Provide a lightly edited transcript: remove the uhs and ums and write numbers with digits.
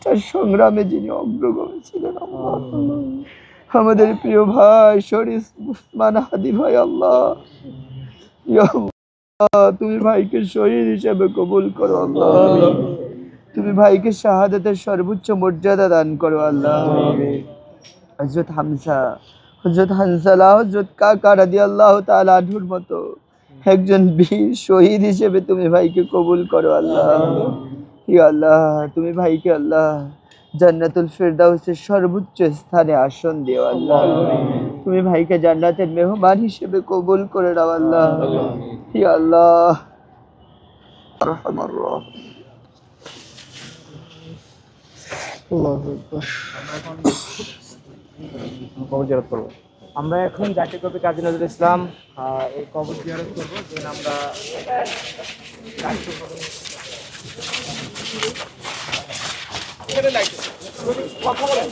প্রতিষ্ঠার সংগ্রামে যিনি অগ্রগামী ছিলেন আল্লাহ, আমাদের প্রিয় ভাই শরীফ উসমান হাদি ভাই আল্লাহ, ইয়া আল্লাহ, তুমি ভাইকে শহীদ হিসেবে কবুল করো আল্লাহ, তুমি ভাইকে শাহাদাতের সর্বোচ্চ মর্যাদা দান করো আল্লাহ। হযরত হামজা, হযরত হানজালা, হযরত কাকা রাদিয়াল্লাহু তাআলা আনহুর মতো একজন বীর শহীদ হিসেবে তুমি ভাইকে কবুল করো আল্লাহ। ইয়া আল্লাহ, তুমি ভাইকে আল্লাহ জান্নাতুল ফেরদাউসের সর্বোচ্চ স্থানে আসন দিও আল্লাহ। তুমি ভাইকে জান্নাতের মেহমান হিসেবে কবুল করে নাও আল্লাহ। ইয়া আল্লাহ আরহামার রাহিম। আল্লাহু আকবার। কবর জিয়ারত করবো। আমরা এখন জাতীয় কবি কাজী নজরুল ইসলাম এই কবর জিয়ারত করবো। যেন আমরা কথা বলেন।